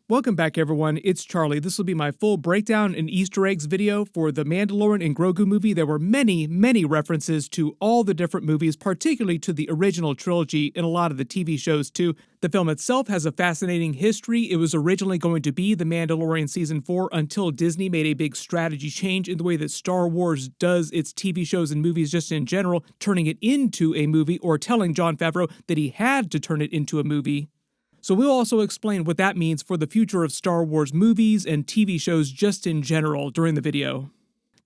Welcome back everyone, it's Charlie. This will be my full breakdown and Easter eggs video for the Mandalorian and Grogu movie. There were many references to all the different movies, particularly to the original trilogy and a lot of the TV shows too. The film itself has a fascinating history. It was originally going to be The Mandalorian Season 4 until Disney made a big strategy change in the way that Star Wars does its TV shows and movies just in general, turning it into a movie or telling Jon Favreau that he had to turn it into a movie. So we'll also explain what that means for the future of Star Wars movies and TV shows just in general during the video.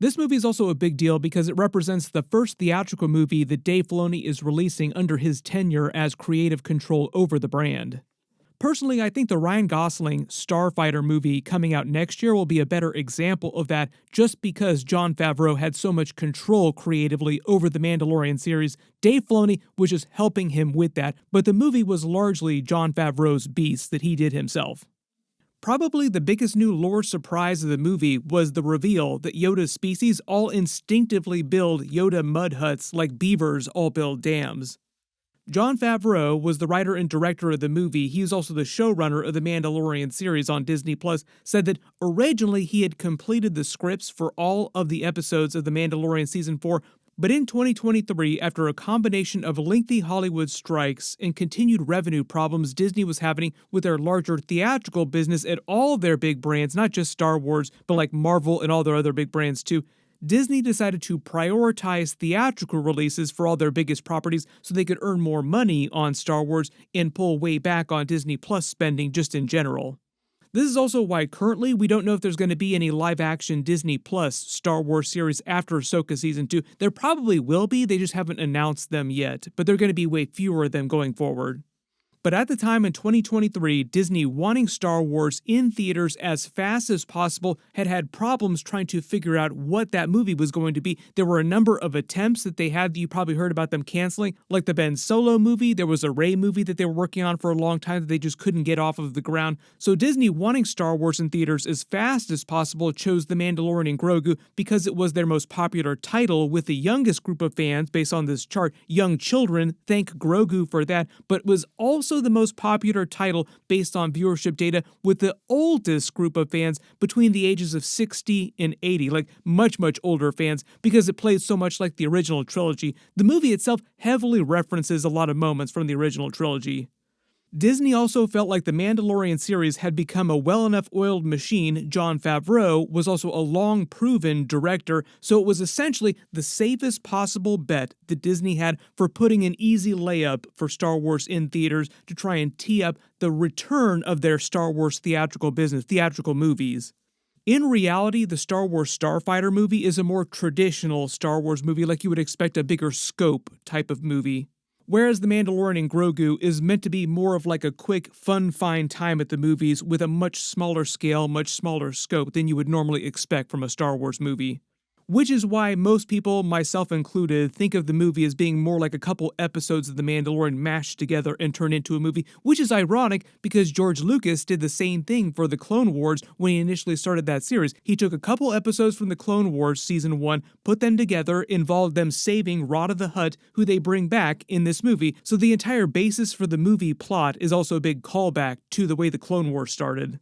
This movie is also a big deal because it represents the first theatrical movie that Dave Filoni is releasing under his tenure as creative control over the brand. Personally, I think the Ryan Gosling Starfighter movie coming out next year will be a better example of that just because Jon Favreau had so much control creatively over the Mandalorian series. Dave Filoni was just helping him with that, but the movie was largely Jon Favreau's beast that he did himself. Probably the biggest new lore surprise of the movie was the reveal that Yoda's species all instinctively build Yoda mud huts like beavers all build dams. Jon Favreau was the writer and director of the movie. He is also the showrunner of the Mandalorian series on Disney+, said that originally he had completed the scripts for all of the episodes of The Mandalorian Season 4, but in 2023, after a combination of lengthy Hollywood strikes and continued revenue problems Disney was having with their larger theatrical business at all of their big brands, not just Star Wars, but like Marvel and all their other big brands too, Disney decided to prioritize theatrical releases for all their biggest properties so they could earn more money on Star Wars and pull way back on Disney Plus spending just in general. This is also why currently we don't know if there's going to be any live-action Disney Plus Star Wars series after Ahsoka Season 2. There probably will be, they just haven't announced them yet, but they're going to be way fewer of them going forward. But at the time in 2023, Disney wanting Star Wars in theaters as fast as possible had problems trying to figure out what that movie was going to be. There were a number of attempts that they had that you probably heard about them canceling, like the Ben Solo movie. There was a Rey movie that they were working on for a long time that they just couldn't get off of the ground. So Disney wanting Star Wars in theaters as fast as possible chose The Mandalorian and Grogu because it was their most popular title with the youngest group of fans based on this chart, young children, thank Grogu for that, but was also the most popular title based on viewership data with the oldest group of fans between the ages of 60 and 80, like much older fans, because it plays so much like the original trilogy. The movie itself heavily references a lot of moments from the original trilogy. Disney also felt like the Mandalorian series had become a well-enough oiled machine. Jon Favreau was also a long-proven director, so it was essentially the safest possible bet that Disney had for putting an easy layup for Star Wars in theaters to try and tee up the return of their Star Wars theatrical business, theatrical movies. In reality, the Star Wars Starfighter movie is a more traditional Star Wars movie, like you would expect a bigger scope type of movie. Whereas The Mandalorian and Grogu is meant to be more of like a quick, fun, fine time at the movies with a much smaller scale, much smaller scope than you would normally expect from a Star Wars movie. Which is why most people, myself included, think of the movie as being more like a couple episodes of The Mandalorian mashed together and turned into a movie, which is ironic because George Lucas did the same thing for the Clone Wars when he initially started that series. He took a couple episodes from the Clone Wars Season 1, put them together, involved them saving Rada the Hutt, who they bring back in this movie, so the entire basis for the movie plot is also a big callback to the way the Clone Wars started.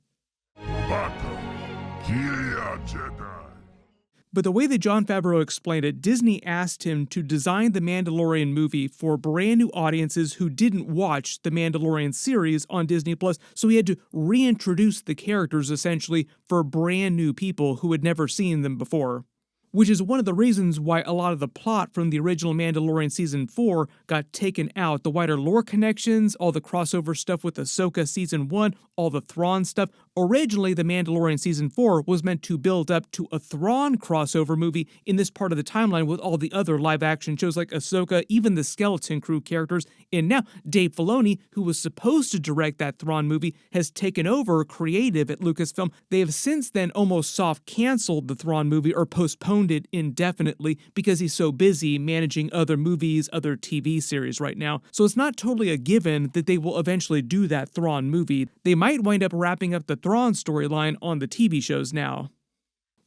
But the way that Jon Favreau explained it, Disney asked him to design the Mandalorian movie for brand new audiences who didn't watch the Mandalorian series on Disney+, so he had to reintroduce the characters essentially for brand new people who had never seen them before. Which is one of the reasons why a lot of the plot from the original Mandalorian Season 4 got taken out. The wider lore connections, all the crossover stuff with Ahsoka Season 1, all the Thrawn stuff. Originally, the Mandalorian Season 4 was meant to build up to a Thrawn crossover movie in this part of the timeline with all the other live-action shows like Ahsoka, even the Skeleton Crew characters. And now, Dave Filoni, who was supposed to direct that Thrawn movie, has taken over creative at Lucasfilm. They have since then almost soft-canceled the Thrawn movie or postponed it indefinitely because he's so busy managing other movies, other TV series right now. So it's not totally a given that they will eventually do that Thrawn movie. They might wind up wrapping up the Thrawn storyline on the TV shows now.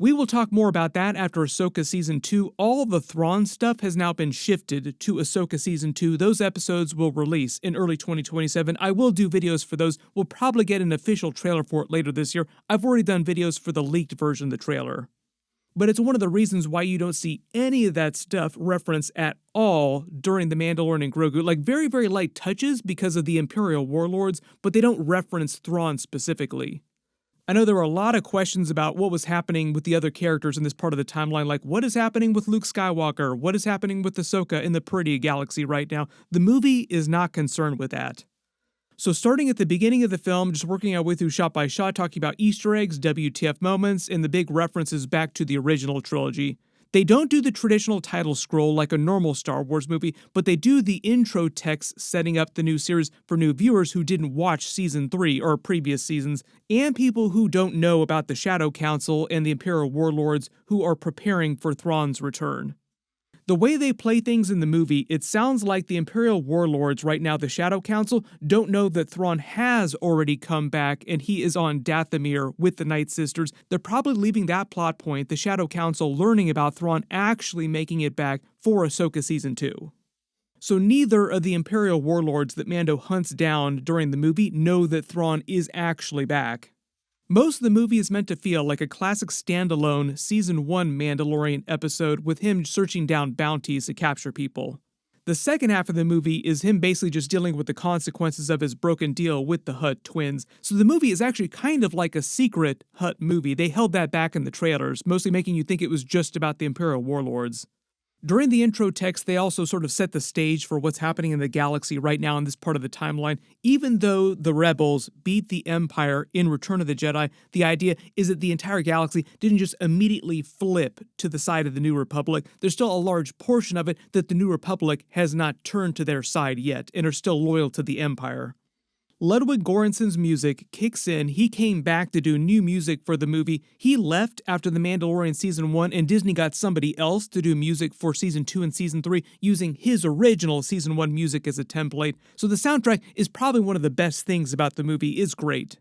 We will talk more about that after Ahsoka Season 2. All the Thrawn stuff has now been shifted to Ahsoka Season 2. Those episodes will release in early 2027. I will do videos for those. We'll probably get an official trailer for it later this year. I've already done videos for the leaked version of the trailer. But it's one of the reasons why you don't see any of that stuff referenced at all during The Mandalorian Grogu. Like very, very light touches because of the Imperial warlords, but they don't reference Thrawn specifically. I know there were a lot of questions about what was happening with the other characters in this part of the timeline, like what is happening with Luke Skywalker, what is happening with Ahsoka in the Purrgils galaxy right now. The movie is not concerned with that. So starting at the beginning of the film, just working our way through shot by shot, talking about Easter eggs, WTF moments, and the big references back to the original trilogy. They don't do the traditional title scroll like a normal Star Wars movie, but they do the intro text setting up the new series for new viewers who didn't watch Season 3 or previous seasons, and people who don't know about the Shadow Council and the Imperial warlords who are preparing for Thrawn's return. The way they play things in the movie, it sounds like the Imperial warlords right now, the Shadow Council, don't know that Thrawn has already come back and he is on Dathomir with the Nightsisters. They're probably leaving that plot point, the Shadow Council learning about Thrawn actually making it back for Ahsoka Season 2. So neither of the Imperial warlords that Mando hunts down during the movie know that Thrawn is actually back. Most of the movie is meant to feel like a classic standalone Season 1 Mandalorian episode with him searching down bounties to capture people. The second half of the movie is him basically just dealing with the consequences of his broken deal with the Hutt twins. So the movie is actually kind of like a secret Hutt movie. They held that back in the trailers, mostly making you think it was just about the Imperial warlords. During the intro text, they also sort of set the stage for what's happening in the galaxy right now in this part of the timeline. Even though the rebels beat the Empire in Return of the Jedi, the idea is that the entire galaxy didn't just immediately flip to the side of the New Republic. There's still a large portion of it that the New Republic has not turned to their side yet and are still loyal to the Empire. Ludwig Göransson's music kicks in. He came back to do new music for the movie. He left after The Mandalorian Season 1, and Disney got somebody else to do music for Season 2 and Season 3 using his original Season 1 music as a template. So the soundtrack is probably one of the best things about the movie. It's great.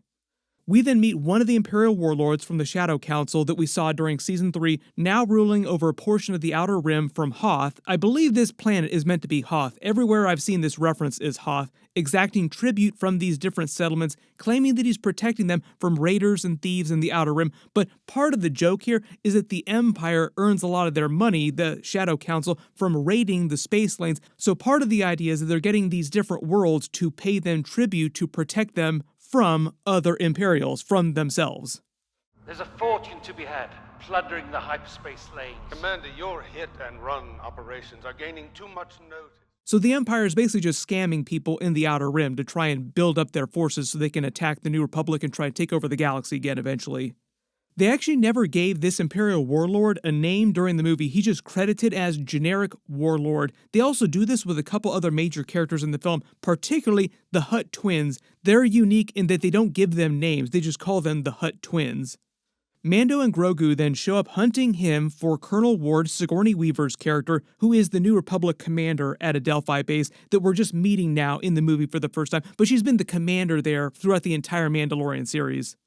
We then meet one of the Imperial warlords from the Shadow Council that we saw during Season 3, now ruling over a portion of the Outer Rim from Hoth. I believe this planet is meant to be Hoth. Everywhere I've seen this reference is Hoth, exacting tribute from these different settlements, claiming that he's protecting them from raiders and thieves in the Outer Rim. But part of the joke here is that the Empire earns a lot of their money, the Shadow Council, from raiding the space lanes. So part of the idea is that they're getting these different worlds to pay them tribute to protect them from other Imperials, from themselves. There's a fortune to be had, plundering the hyperspace lanes. Commander, your hit-and-run operations are gaining too much notice. So the Empire is basically just scamming people in the Outer Rim to try and build up their forces so they can attack the New Republic and try to take over the galaxy again eventually. They actually never gave this Imperial warlord a name during the movie. He's just credited as generic warlord. They also do this with a couple other major characters in the film, particularly the Hutt twins. They're unique in that they don't give them names. They just call them the Hutt twins. Mando and Grogu then show up hunting him for Colonel Ward, Sigourney Weaver's character, who is the New Republic commander at a Delphi base that we're just meeting now in the movie for the first time, but she's been the commander there throughout the entire Mandalorian series.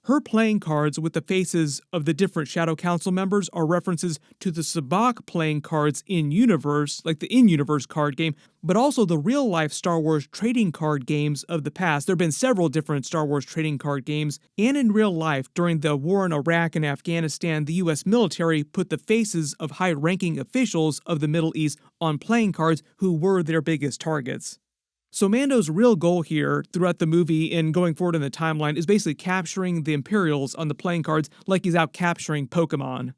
Her playing cards with the faces of the different Shadow Council members are references to the Sabacc playing cards in-universe, like the in-universe card game, but also the real-life Star Wars trading card games of the past. There have been several different Star Wars trading card games, and in real life, during the war in Iraq and Afghanistan, the US military put the faces of high-ranking officials of the Middle East on playing cards who were their biggest targets. So Mando's real goal here throughout the movie and going forward in the timeline is basically capturing the Imperials on the playing cards like he's out capturing Pokemon.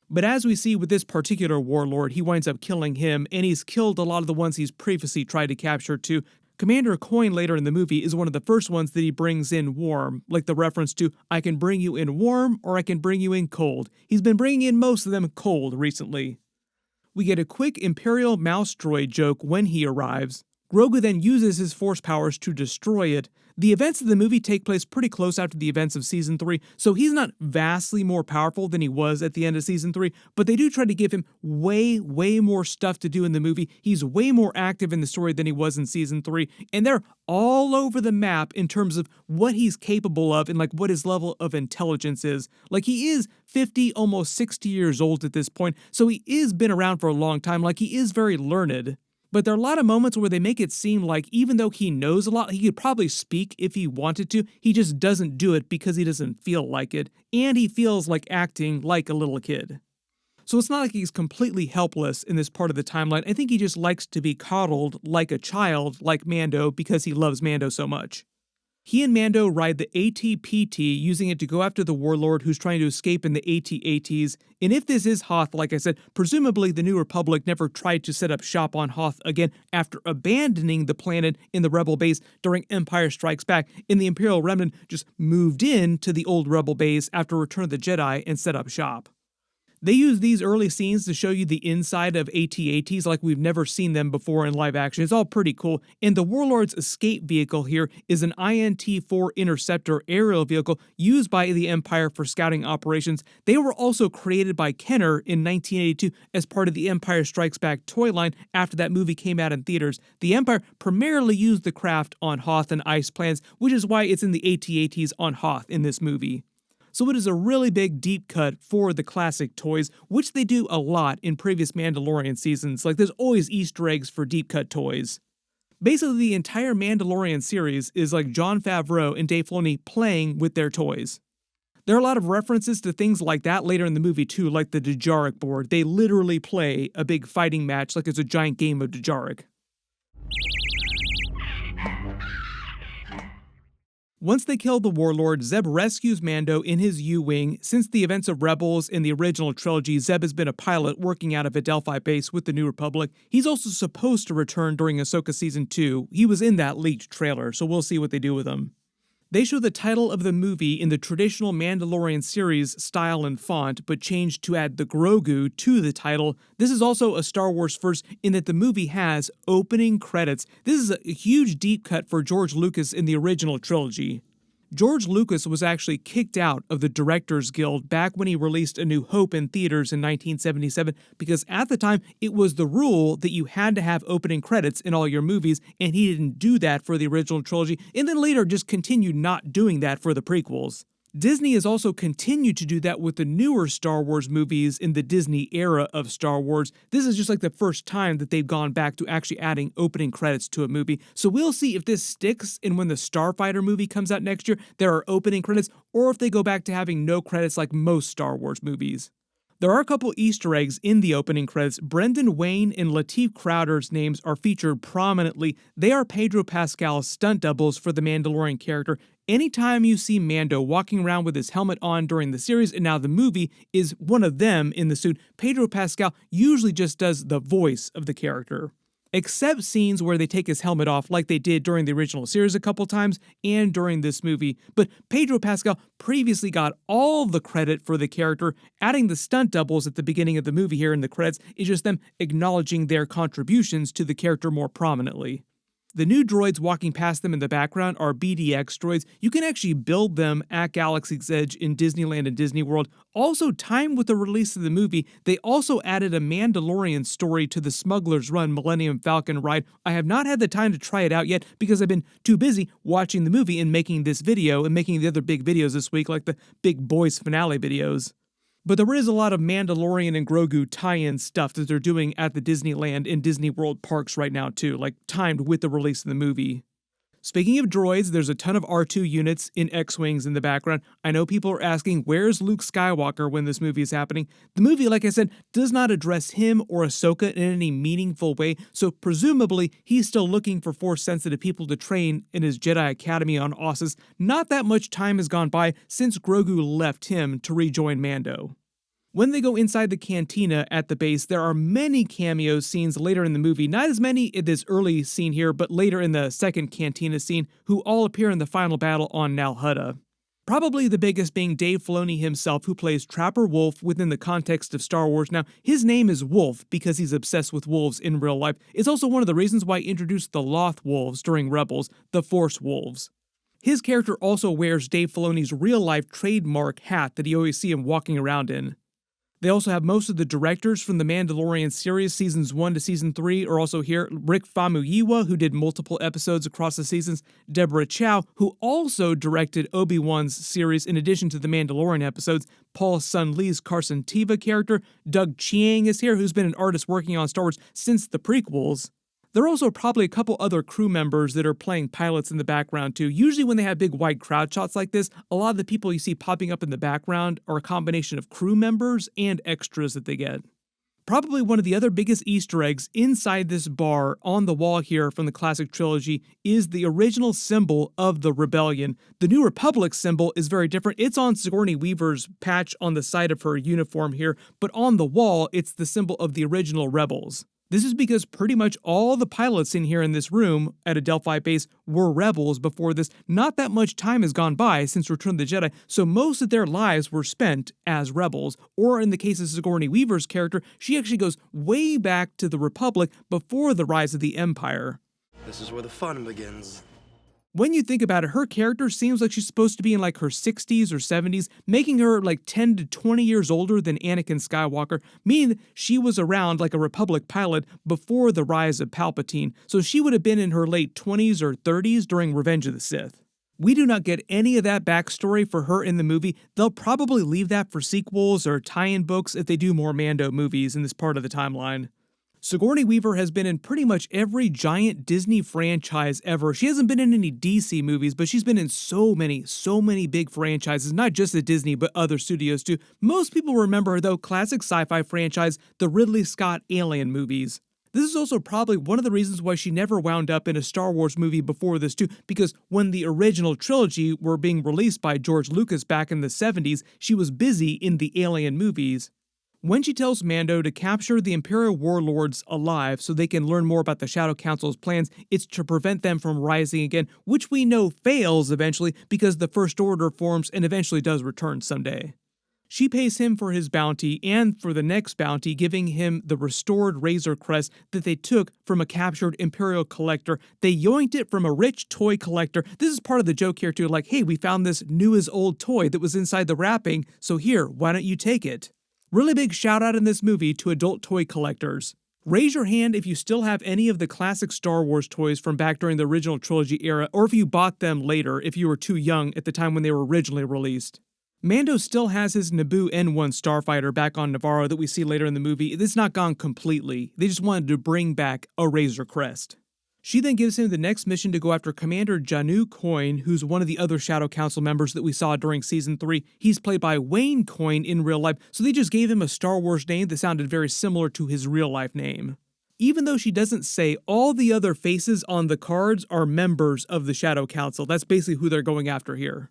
But as we see with this particular warlord, he winds up killing him, and he's killed a lot of the ones he's previously tried to capture too. Commander Coin later in the movie is one of the first ones that he brings in warm, like the reference to, I can bring you in warm or I can bring you in cold. He's been bringing in most of them cold recently. We get a quick Imperial mouse droid joke when he arrives. Grogu then uses his force powers to destroy it. The events of the movie take place pretty close after the events of Season 3, so he's not vastly more powerful than he was at the end of Season 3, but they do try to give him way more stuff to do in the movie. He's way more active in the story than he was in Season 3, and they're all over the map in terms of what he's capable of and like what his level of intelligence is. Like, he is 50, almost 60 years old at this point, so he is been around for a long time, like he is very learned. But there are a lot of moments where they make it seem like even though he knows a lot, he could probably speak if he wanted to, he just doesn't do it because he doesn't feel like it, and he feels like acting like a little kid. So it's not like he's completely helpless in this part of the timeline. I think he just likes to be coddled like a child, like Mando, because he loves Mando so much. He and Mando ride the AT-PT, using it to go after the warlord who's trying to escape in the AT-ATs, and if this is Hoth, like I said, presumably the New Republic never tried to set up shop on Hoth again after abandoning the planet in the Rebel base during Empire Strikes Back, and the Imperial Remnant just moved in to the old Rebel base after Return of the Jedi and set up shop. They use these early scenes to show you the inside of AT-ATs like we've never seen them before in live action. It's all pretty cool. And the Warlord's escape vehicle here is an INT-4 Interceptor aerial vehicle used by the Empire for scouting operations. They were also created by Kenner in 1982 as part of the Empire Strikes Back toy line after that movie came out in theaters. The Empire primarily used the craft on Hoth and ice plans, which is why it's in the AT-ATs on Hoth in this movie. So it is a really big deep cut for the classic toys, which they do a lot in previous Mandalorian seasons. Like, there's always Easter eggs for deep cut toys. Basically, the entire Mandalorian series is like Jon Favreau and Dave Filoni playing with their toys. There are a lot of references to things like that later in the movie too, like the Djarik board. They literally play a big fighting match like it's a giant game of Djarik. Once they kill the Warlord, Zeb rescues Mando in his U-Wing. Since the events of Rebels in the original trilogy, Zeb has been a pilot working out of a Delphi base with the New Republic. He's also supposed to return during Ahsoka Season 2. He was in that leaked trailer, so we'll see what they do with him. They show the title of the movie in the traditional Mandalorian series style and font, but changed to add the Grogu to the title. This is also a Star Wars first in that the movie has opening credits. This is a huge deep cut for George Lucas in the original trilogy. George Lucas was actually kicked out of the Directors Guild back when he released A New Hope in theaters in 1977 because at the time it was the rule that you had to have opening credits in all your movies, and he didn't do that for the original trilogy, and then later just continued not doing that for the prequels. Disney has also continued to do that with the newer Star Wars movies in the Disney era of Star Wars. This is just like the first time that they've gone back to actually adding opening credits to a movie. So we'll see if this sticks and when the Starfighter movie comes out next year, there are opening credits, or if they go back to having no credits like most Star Wars movies. There are a couple Easter eggs in the opening credits. Brendan Wayne and Lateef Crowder's names are featured prominently. They are Pedro Pascal's stunt doubles for the Mandalorian character. Anytime you see Mando walking around with his helmet on during the series and now the movie is one of them in the suit, Pedro Pascal usually just does the voice of the character. Except scenes where they take his helmet off like they did during the original series a couple times and during this movie. But Pedro Pascal previously got all the credit for the character. Adding the stunt doubles at the beginning of the movie here in the credits is just them acknowledging their contributions to the character more prominently. The new droids walking past them in the background are BDX droids. You can actually build them at Galaxy's Edge in Disneyland and Disney World. Also, timed with the release of the movie, they also added a Mandalorian story to the Smuggler's Run Millennium Falcon ride. I have not had the time to try it out yet because I've been too busy watching the movie and making this video and making the other big videos this week, like the Big Boys finale videos. But there is a lot of Mandalorian and Grogu tie-in stuff that they're doing at the Disneyland and Disney World parks right now too, like timed with the release of the movie. Speaking of droids, there's a ton of R2 units in X-Wings in the background. I know people are asking, where's Luke Skywalker when this movie is happening? The movie, like I said, does not address him or Ahsoka in any meaningful way, so presumably he's still looking for Force-sensitive people to train in his Jedi Academy on Ossus. Not that much time has gone by since Grogu left him to rejoin Mando. When they go inside the cantina at the base, there are many cameo scenes later in the movie, not as many in this early scene here, but later in the second cantina scene, who all appear in the final battle on Nal Hutta. Probably the biggest being Dave Filoni himself, who plays Trapper Wolf within the context of Star Wars. Now, his name is Wolf because he's obsessed with wolves in real life. It's also one of the reasons why he introduced the Loth Wolves during Rebels, the Force Wolves. His character also wears Dave Filoni's real-life trademark hat that you always see him walking around in. They also have most of the directors from the Mandalorian series, seasons 1 to season 3, are also here. Rick Famuyiwa, who did multiple episodes across the seasons. Deborah Chow, who also directed Obi-Wan's series in addition to the Mandalorian episodes. Paul Sun-Lee's Carson Teva character. Doug Chiang is here, who's been an artist working on Star Wars since the prequels. There are also probably a couple other crew members that are playing pilots in the background too. Usually when they have big wide crowd shots like this, a lot of the people you see popping up in the background are a combination of crew members and extras that they get. Probably one of the other biggest Easter eggs inside this bar on the wall here from the classic trilogy is the original symbol of the rebellion. The New Republic symbol is very different. It's on Sigourney Weaver's patch on the side of her uniform here, but on the wall it's the symbol of the original rebels. This is because pretty much all the pilots in here in this room at a Delphi base were rebels before this. Not that much time has gone by since Return of the Jedi, so most of their lives were spent as rebels. Or in the case of Sigourney Weaver's character, she actually goes way back to the Republic before the rise of the Empire. This is where the fun begins. When you think about it, her character seems like she's supposed to be in like her 60s or 70s, making her like 10 to 20 years older than Anakin Skywalker, meaning she was around like a Republic pilot before the rise of Palpatine, so she would have been in her late 20s or 30s during Revenge of the Sith. We do not get any of that backstory for her in the movie. They'll probably leave that for sequels or tie-in books if they do more Mando movies in this part of the timeline. Sigourney Weaver has been in pretty much every giant Disney franchise ever. She hasn't been in any DC movies, but she's been in so many big franchises, not just at Disney, but other studios too. Most people remember her, though, classic sci-fi franchise, the Ridley Scott Alien movies. This is also probably one of the reasons why she never wound up in a Star Wars movie before this too, because when the original trilogy were being released by George Lucas back in the 70s, she was busy in the Alien movies. When she tells Mando to capture the Imperial warlords alive so they can learn more about the Shadow Council's plans, it's to prevent them from rising again, which we know fails eventually because the First Order forms and eventually does return someday. She pays him for his bounty and for the next bounty, giving him the restored Razor Crest that they took from a captured Imperial collector. They yoinked it from a rich toy collector. This is part of the joke here too, like, hey, we found this new as old toy that was inside the wrapping, so here, why don't you take it? Really big shout out in this movie to adult toy collectors. Raise your hand if you still have any of the classic Star Wars toys from back during the original trilogy era, or if you bought them later if you were too young at the time when they were originally released. Mando still has his Naboo N1 starfighter back on Navarro that we see later in the movie. It's not gone completely. They just wanted to bring back a Razor Crest. She then gives him the next mission to go after Commander Janu Coyne, who's one of the other Shadow Council members that we saw during Season 3. He's played by Wayne Coyne in real life, so they just gave him a Star Wars name that sounded very similar to his real-life name. Even though she doesn't say, all the other faces on the cards are members of the Shadow Council. That's basically who they're going after here.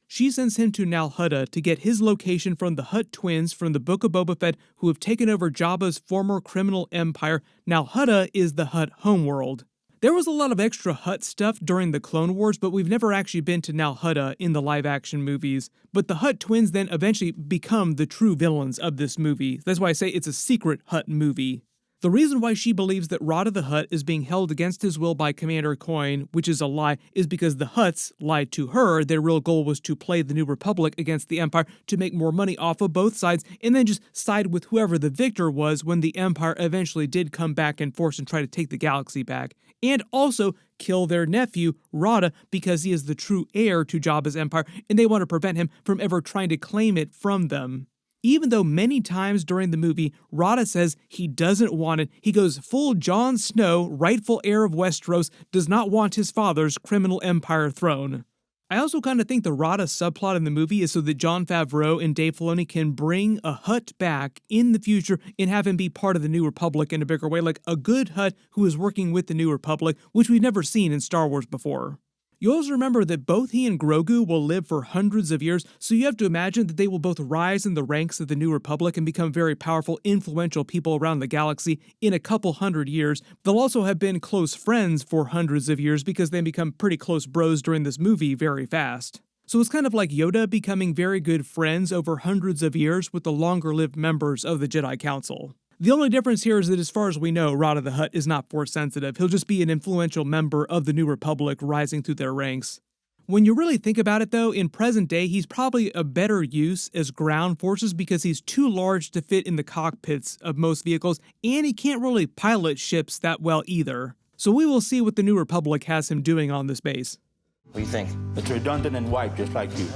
She sends him to Nal Hutta to get his location from the Hutt twins from the Book of Boba Fett, who have taken over Jabba's former criminal empire. Nal Hutta is the Hutt homeworld. There was a lot of extra Hutt stuff during the Clone Wars, but we've never actually been to Nal Hutta in the live-action movies. But the Hutt twins then eventually become the true villains of this movie. That's why I say it's a secret Hutt movie. The reason why she believes that Rada the Hutt is being held against his will by Commander Coyne, which is a lie, is because the Hutts lied to her. Their real goal was to play the New Republic against the Empire to make more money off of both sides, and then just side with whoever the victor was when the Empire eventually did come back in force and try to take the galaxy back. And also kill their nephew, Rada, because he is the true heir to Jabba's empire, and they want to prevent him from ever trying to claim it from them. Even though many times during the movie, Rada says he doesn't want it, he goes full Jon Snow, rightful heir of Westeros, does not want his father's criminal empire throne. I also kind of think the Rada subplot in the movie is so that Jon Favreau and Dave Filoni can bring a Hutt back in the future and have him be part of the New Republic in a bigger way, like a good Hutt who is working with the New Republic, which we've never seen in Star Wars before. You also remember that both he and Grogu will live for hundreds of years, so you have to imagine that they will both rise in the ranks of the New Republic and become very powerful, influential people around the galaxy in a couple hundred years. They'll also have been close friends for hundreds of years because they become pretty close bros during this movie very fast. So it's kind of like Yoda becoming very good friends over hundreds of years with the longer-lived members of the Jedi Council. The only difference here is that as far as we know, Rada the Hutt is not Force sensitive. He'll just be an influential member of the New Republic rising through their ranks. When you really think about it though, in present day, he's probably a better use as ground forces because he's too large to fit in the cockpits of most vehicles, and he can't really pilot ships that well either. So we will see what the New Republic has him doing on this base. What do you think? It's redundant and white, just like you.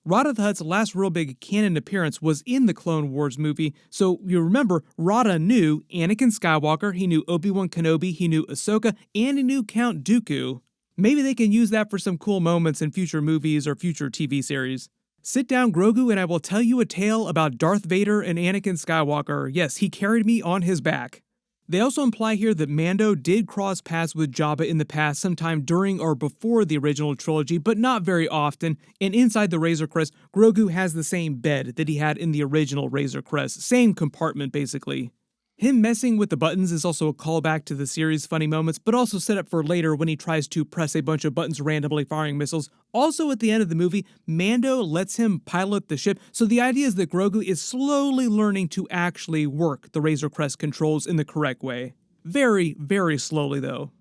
Rada the Hutt's last real big canon appearance was in the Clone Wars movie, so you remember Rada knew Anakin Skywalker, he knew Obi-Wan Kenobi, he knew Ahsoka, and he knew Count Dooku. Maybe they can use that for some cool moments in future movies or future TV series. Sit down, Grogu, and I will tell you a tale about Darth Vader and Anakin Skywalker. Yes, he carried me on his back. They also imply here that Mando did cross paths with Jabba in the past sometime during or before the original trilogy, but not very often, and inside the Razor Crest, Grogu has the same bed that he had in the original Razor Crest, same compartment basically. Him messing with the buttons is also a callback to the series' funny moments, but also set up for later when he tries to press a bunch of buttons randomly firing missiles. Also at the end of the movie, Mando lets him pilot the ship, so the idea is that Grogu is slowly learning to actually work the Razor Crest controls in the correct way. Very, very slowly though.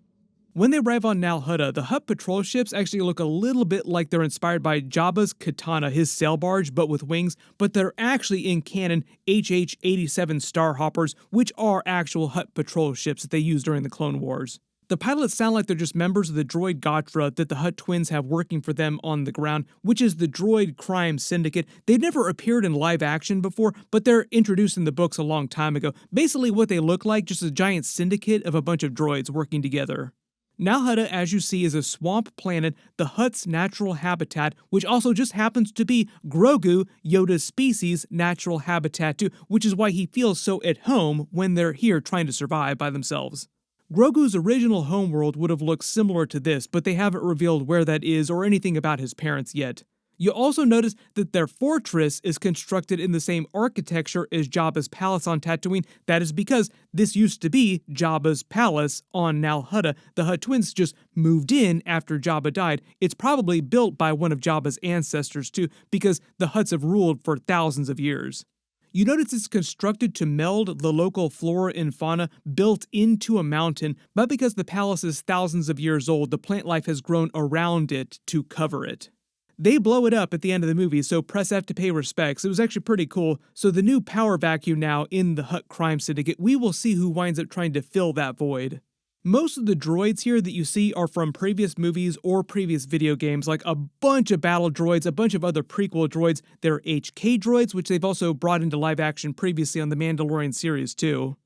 When they arrive on Nal Hutta, the Hutt patrol ships actually look a little bit like they're inspired by Jabba's Katana, his sail barge, but with wings, but they're actually in canon HH-87 Starhoppers, which are actual Hutt patrol ships that they used during the Clone Wars. The pilots sound like they're just members of the droid Gotra that the Hutt twins have working for them on the ground, which is the droid crime syndicate. They've never appeared in live action before, but they're introduced in the books a long time ago. Basically what they look like, just a giant syndicate of a bunch of droids working together. Nal Hutta, as you see, is a swamp planet, the Hutt's natural habitat, which also just happens to be Grogu, Yoda's species' natural habitat too, which is why he feels so at home when they're here trying to survive by themselves. Grogu's original homeworld would have looked similar to this, but they haven't revealed where that is or anything about his parents yet. You'll also notice that their fortress is constructed in the same architecture as Jabba's palace on Tatooine. That is because this used to be Jabba's palace on Nal Hutta. The Hutt twins just moved in after Jabba died. It's probably built by one of Jabba's ancestors too, because the Hutts have ruled for thousands of years. You notice it's constructed to meld the local flora and fauna built into a mountain, but because the palace is thousands of years old, the plant life has grown around it to cover it. They blow it up at the end of the movie, so press F to pay respects. It was actually pretty cool. So the new power vacuum now in the Hutt crime syndicate, we will see who winds up trying to fill that void. Most of the droids here that you see are from previous movies or previous video games, like a bunch of battle droids, a bunch of other prequel droids. There are HK droids, which they've also brought into live action previously on the Mandalorian series too.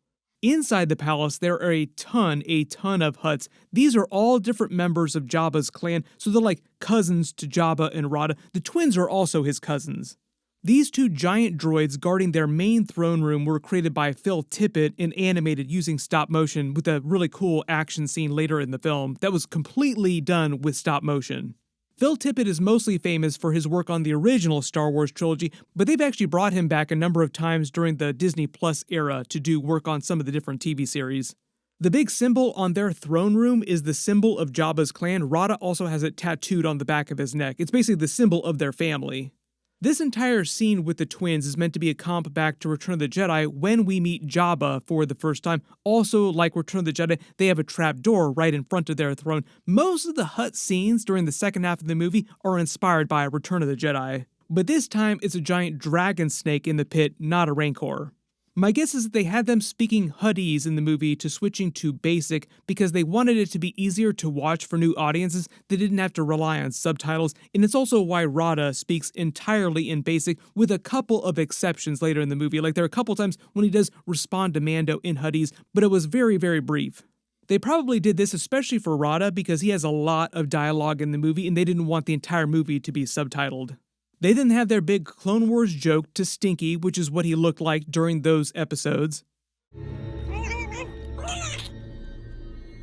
Inside the palace, there are a ton of Hutts. These are all different members of Jabba's clan, so they're like cousins to Jabba and Rada. The twins are also his cousins. These two giant droids guarding their main throne room were created by Phil Tippett and animated using stop motion with a really cool action scene later in the film that was completely done with stop motion. Phil Tippett is mostly famous for his work on the original Star Wars trilogy, but they've actually brought him back a number of times during the Disney Plus era to do work on some of the different TV series. The big symbol on their throne room is the symbol of Jabba's clan. Rada also has it tattooed on the back of his neck. It's basically the symbol of their family. This entire scene with the twins is meant to be a comp back to Return of the Jedi when we meet Jabba for the first time. Also, like Return of the Jedi, they have a trapdoor right in front of their throne. Most of the Hutt scenes during the second half of the movie are inspired by Return of the Jedi. But this time, it's a giant dragon snake in the pit, not a Rancor. My guess is that they had them speaking Huttese in the movie to switching to basic because they wanted it to be easier to watch for new audiences that didn't have to rely on subtitles, and it's also why Rada speaks entirely in basic with a couple of exceptions later in the movie. Like there are a couple times when he does respond to Mando in Huttese, but it was very, very brief. They probably did this especially for Rada because he has a lot of dialogue in the movie and they didn't want the entire movie to be subtitled. They then have their big Clone Wars joke to Stinky, which is what he looked like during those episodes.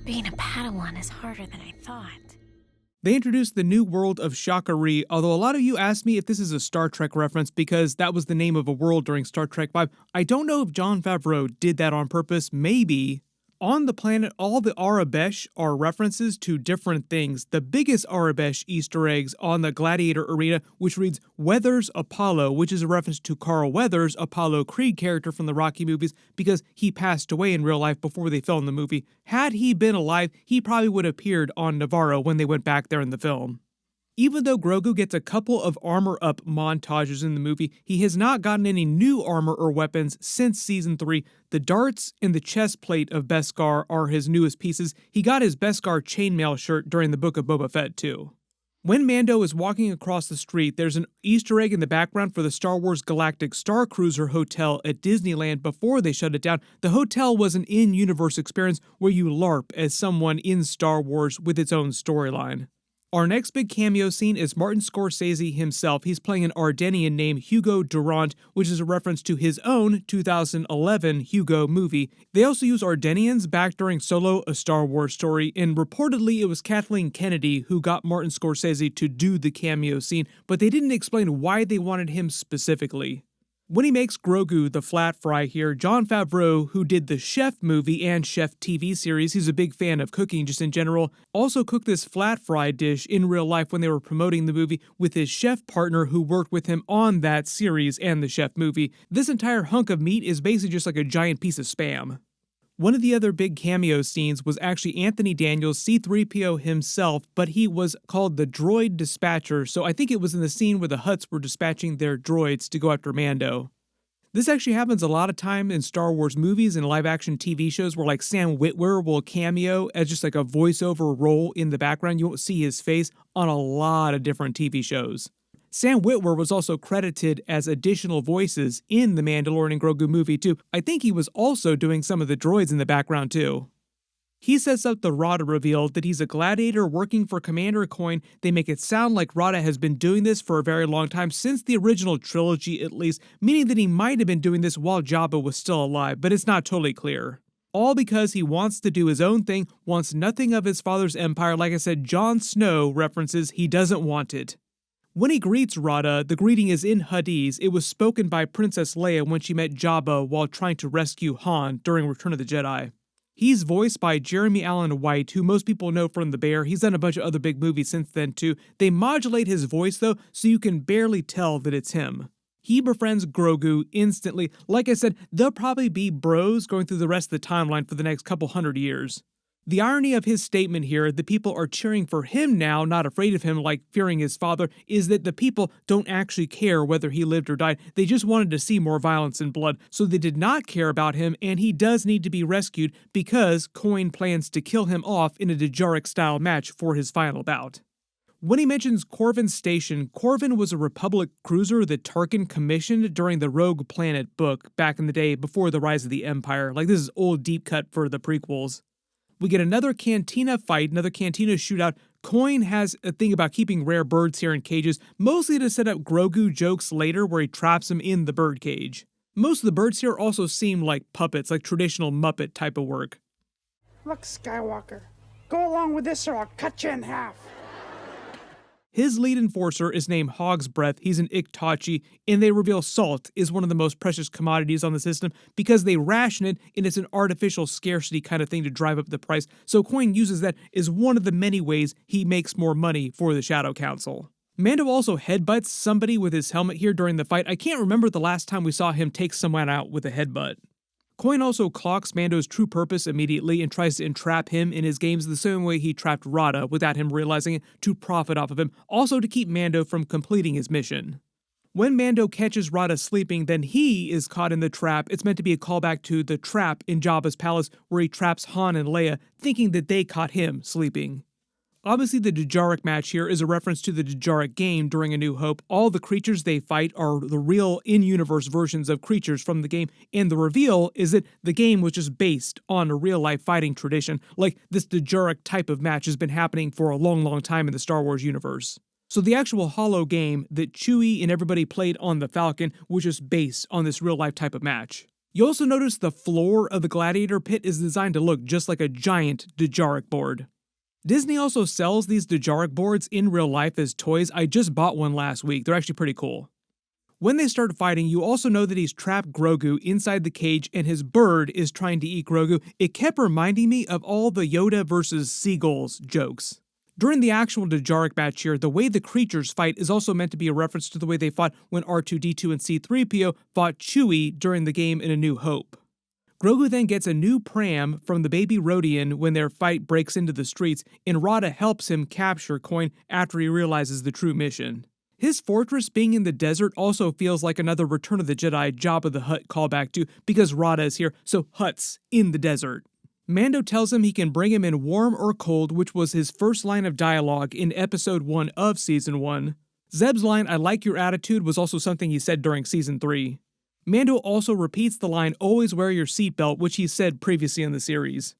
Being a Padawan is harder than I thought. They introduced the new world of Shakari, although a lot of you asked me if this is a Star Trek reference because that was the name of a world during Star Trek V. I don't know if Jon Favreau did that on purpose, maybe. On the planet, all the Arabesh are references to different things. The biggest Arabesh Easter eggs on the Gladiator Arena, which reads Weathers Apollo, which is a reference to Carl Weathers, Apollo Creed character from the Rocky movies, because he passed away in real life before they filmed the movie. Had he been alive, he probably would have appeared on Navarro when they went back there in the film. Even though Grogu gets a couple of armor-up montages in the movie, he has not gotten any new armor or weapons since Season 3. The darts and the chest plate of Beskar are his newest pieces. He got his Beskar chainmail shirt during the Book of Boba Fett, too. When Mando is walking across the street, there's an Easter egg in the background for the Star Wars Galactic Star Cruiser Hotel at Disneyland before they shut it down. The hotel was an in-universe experience where you LARP as someone in Star Wars with its own storyline. Our next big cameo scene is Martin Scorsese himself. He's playing an Ardennian named Hugo Durant, which is a reference to his own 2011 Hugo movie. They also use Ardennians back during Solo, A Star Wars Story, and reportedly it was Kathleen Kennedy who got Martin Scorsese to do the cameo scene, but they didn't explain why they wanted him specifically. When he makes Grogu the flat fry here, Jon Favreau, who did the Chef movie and Chef TV series, he's a big fan of cooking just in general, also cooked this flat fry dish in real life when they were promoting the movie with his chef partner who worked with him on that series and the Chef movie. This entire hunk of meat is basically just like a giant piece of Spam. One of the other big cameo scenes was actually Anthony Daniels, C-3PO himself, but he was called the Droid Dispatcher, so I think it was in the scene where the Hutts were dispatching their droids to go after Mando. This actually happens a lot of time in Star Wars movies and live-action TV shows where like Sam Witwer will cameo as just like a voiceover role in the background. You won't see his face on a lot of different TV shows. Sam Witwer was also credited as additional voices in the Mandalorian Grogu movie too. I think he was also doing some of the droids in the background too. He sets up the Rada reveal that he's a gladiator working for Commander Coin. They make it sound like Rada has been doing this for a very long time, since the original trilogy at least, meaning that he might have been doing this while Jabba was still alive, but it's not totally clear. All because he wants to do his own thing, wants nothing of his father's empire. Like I said, Jon Snow references he doesn't want it. When he greets Rada, the greeting is in Hadith. It was spoken by Princess Leia when she met Jabba while trying to rescue Han during Return of the Jedi. He's voiced by Jeremy Allen White, who most people know from The Bear. He's done a bunch of other big movies since then too. They modulate his voice though, so you can barely tell that it's him. He befriends Grogu instantly. Like I said, they'll probably be bros going through the rest of the timeline for the next couple hundred years. The irony of his statement here, the people are cheering for him now, not afraid of him like fearing his father, is that the people don't actually care whether he lived or died. They just wanted to see more violence and blood, so they did not care about him, and he does need to be rescued because Coin plans to kill him off in a Dejaric-style match for his final bout. When he mentions Corvin's station, Corvin was a Republic cruiser that Tarkin commissioned during the Rogue Planet book back in the day before the rise of the Empire. Like, this is old deep cut for the prequels. We get another cantina fight, another cantina shootout. Coin has a thing about keeping rare birds here in cages, mostly to set up Grogu jokes later where he traps him in the bird cage. Most of the birds here also seem like puppets, like traditional Muppet type of work. Look, Skywalker, go along with this or I'll cut you in half. His lead enforcer is named Hog's Breath. He's an Iktachi, and they reveal salt is one of the most precious commodities on the system because they ration it, and it's an artificial scarcity kind of thing to drive up the price. So Coin uses that as one of the many ways he makes more money for the Shadow Council. Mando also headbutts somebody with his helmet here during the fight. I can't remember the last time we saw him take someone out with a headbutt. Coin also clocks Mando's true purpose immediately and tries to entrap him in his games the same way he trapped Rada without him realizing it, to profit off of him, also to keep Mando from completing his mission. When Mando catches Rada sleeping, then he is caught in the trap. It's meant to be a callback to the trap in Jabba's palace where he traps Han and Leia, thinking that they caught him sleeping. Obviously, the Dejaric match here is a reference to the Dejaric game during A New Hope. All the creatures they fight are the real in-universe versions of creatures from the game, and the reveal is that the game was just based on a real-life fighting tradition. Like, this Dejaric type of match has been happening for a long, long time in the Star Wars universe. So the actual holo game that Chewie and everybody played on the Falcon was just based on this real-life type of match. You also notice the floor of the Gladiator pit is designed to look just like a giant Dejaric board. Disney also sells these Dejaric boards in real life as toys. I just bought one last week. They're actually pretty cool. When they start fighting, you also know that he's trapped Grogu inside the cage and his bird is trying to eat Grogu. It kept reminding me of all the Yoda versus seagulls jokes. During the actual Dejaric match here, the way the creatures fight is also meant to be a reference to the way they fought when R2-D2 and C-3PO fought Chewie during the game in A New Hope. Grogu then gets a new pram from the baby Rodian when their fight breaks into the streets, and Rada helps him capture Coin after he realizes the true mission. His fortress being in the desert also feels like another Return of the Jedi Jabba the Hutt callback too, because Rada is here, so Hutt's in the desert. Mando tells him he can bring him in warm or cold, which was his first line of dialogue in episode 1 of season 1. Zeb's line, "I like your attitude," was also something he said during season 3. Mando also repeats the line, "Always wear your seatbelt," which he said previously in the series.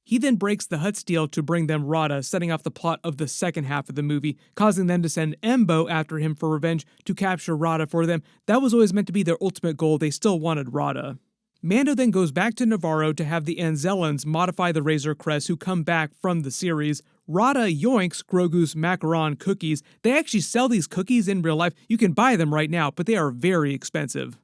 He then breaks the Hutt's deal to bring them Rada, setting off the plot of the second half of the movie, causing them to send Embo after him for revenge to capture Rada for them. That was always meant to be their ultimate goal. They still wanted Rada. Mando then goes back to Navarro to have the Anzellans modify the Razor Crest who come back from the series. Rada yoinks Grogu's macaron cookies. They actually sell these cookies in real life. You can buy them right now, but they are very expensive.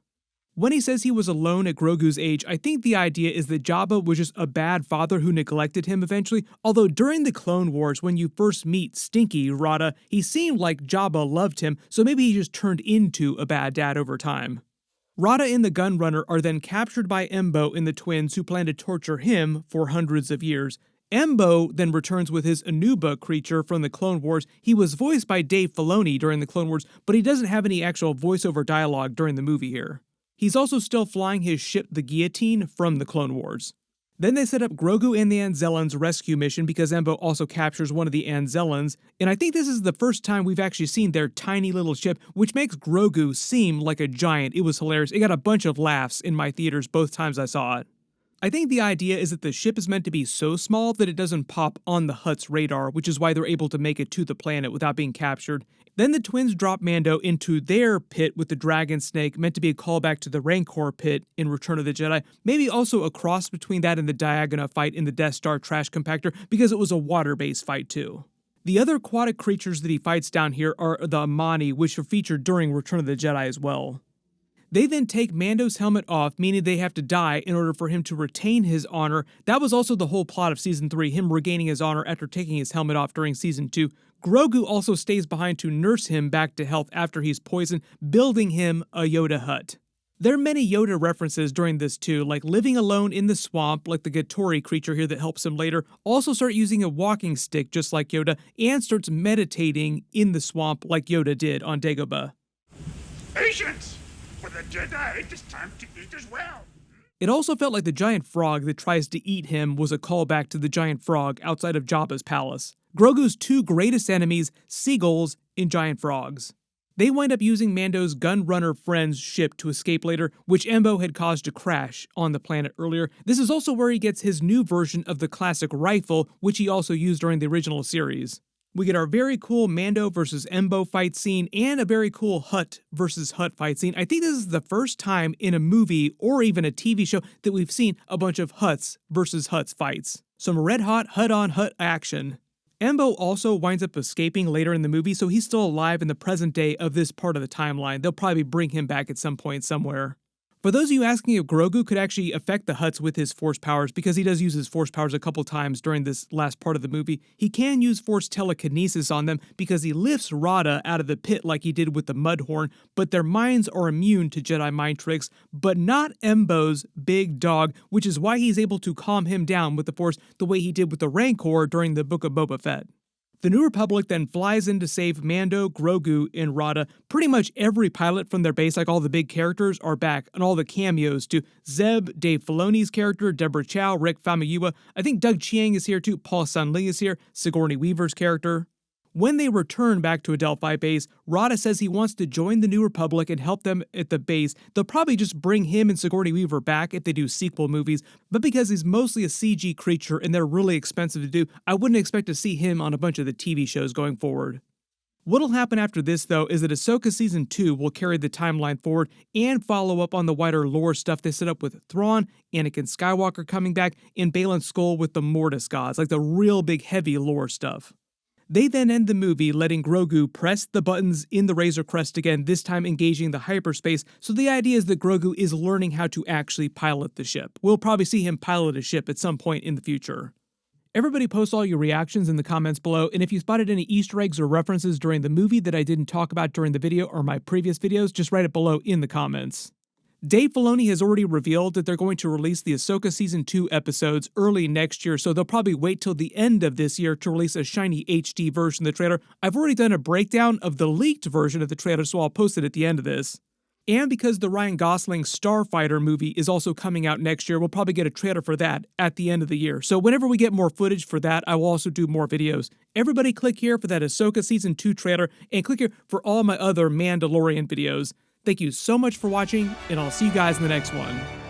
When he says he was alone at Grogu's age, I think the idea is that Jabba was just a bad father who neglected him eventually, although during the Clone Wars, when you first meet Stinky Rada, he seemed like Jabba loved him, so maybe he just turned into a bad dad over time. Rada and the Gunrunner are then captured by Embo and the twins who plan to torture him for hundreds of years. Embo then returns with his Anuba creature from the Clone Wars. He was voiced by Dave Filoni during the Clone Wars, but he doesn't have any actual voiceover dialogue during the movie here. He's also still flying his ship, the Guillotine, from the Clone Wars. Then they set up Grogu and the Anzellans' rescue mission because Embo also captures one of the Anzellans, and I think this is the first time we've actually seen their tiny little ship, which makes Grogu seem like a giant. It was hilarious. It got a bunch of laughs in my theaters both times I saw it. I think the idea is that the ship is meant to be so small that it doesn't pop on the Hutt's radar, which is why they're able to make it to the planet without being captured. Then the twins drop Mando into their pit with the dragon snake, meant to be a callback to the Rancor pit in Return of the Jedi, maybe also a cross between that and the Diagonal fight in the Death Star trash compactor, because it was a water-based fight too. The other aquatic creatures that he fights down here are the Amani, which are featured during Return of the Jedi as well. They then take Mando's helmet off, meaning they have to die in order for him to retain his honor. That was also the whole plot of Season 3, him regaining his honor after taking his helmet off during Season 2. Grogu also stays behind to nurse him back to health after he's poisoned, building him a Yoda hut. There are many Yoda references during this too, like living alone in the swamp, like the Gattori creature here that helps him later, also start using a walking stick just like Yoda, and starts meditating in the swamp like Yoda did on Dagobah. Patience! For the Jedi, it is time to eat as well. It also felt like the giant frog that tries to eat him was a callback to the giant frog outside of Jabba's palace. Grogu's two greatest enemies, seagulls and giant frogs. They wind up using Mando's Gunrunner friend's ship to escape later, which Embo had caused to crash on the planet earlier. This is also where he gets his new version of the classic rifle, which he also used during the original series. We get our very cool Mando versus Embo fight scene and a very cool Hutt versus Hutt fight scene. I think this is the first time in a movie or even a TV show that we've seen a bunch of Hutts versus Hutts fights. Some red hot Hutt on Hutt action. Embo also winds up escaping later in the movie, so he's still alive in the present day of this part of the timeline. They'll probably bring him back at some point somewhere. For those of you asking if Grogu could actually affect the Hutts with his Force powers, because he does use his Force powers a couple times during this last part of the movie, he can use Force telekinesis on them because he lifts Rada out of the pit like he did with the Mudhorn, but their minds are immune to Jedi mind tricks, but not Embo's big dog, which is why he's able to calm him down with the Force the way he did with the Rancor during the Book of Boba Fett. The New Republic then flies in to save Mando, Grogu, and Rada. Pretty much every pilot from their base, like all the big characters, are back, and all the cameos too. Zeb, Dave Filoni's character, Deborah Chow, Rick Famuyiwa. I think Doug Chiang is here too, Paul Sun-Lee is here, Sigourney Weaver's character. When they return back to Adelphi base, Rada says he wants to join the New Republic and help them at the base. They'll probably just bring him and Sigourney Weaver back if they do sequel movies, but because he's mostly a CG creature and they're really expensive to do, I wouldn't expect to see him on a bunch of the TV shows going forward. What'll happen after this, though, is that Ahsoka Season 2 will carry the timeline forward and follow up on the wider lore stuff they set up with Thrawn, Anakin Skywalker coming back, and Baylan Skoll with the Mortis gods, like the real big heavy lore stuff. They then end the movie letting Grogu press the buttons in the Razor Crest again, this time engaging the hyperspace, so the idea is that Grogu is learning how to actually pilot the ship. We'll probably see him pilot a ship at some point in the future. Everybody post all your reactions in the comments below, and if you spotted any Easter eggs or references during the movie that I didn't talk about during the video or my previous videos, just write it below in the comments. Dave Filoni has already revealed that they're going to release the Ahsoka Season 2 episodes early next year, so they'll probably wait till the end of this year to release a shiny HD version of the trailer. I've already done a breakdown of the leaked version of the trailer, so I'll post it at the end of this. And because the Ryan Gosling Starfighter movie is also coming out next year, we'll probably get a trailer for that at the end of the year. So whenever we get more footage for that, I will also do more videos. Everybody click here for that Ahsoka Season 2 trailer, and click here for all my other Mandalorian videos. Thank you so much for watching, and I'll see you guys in the next one.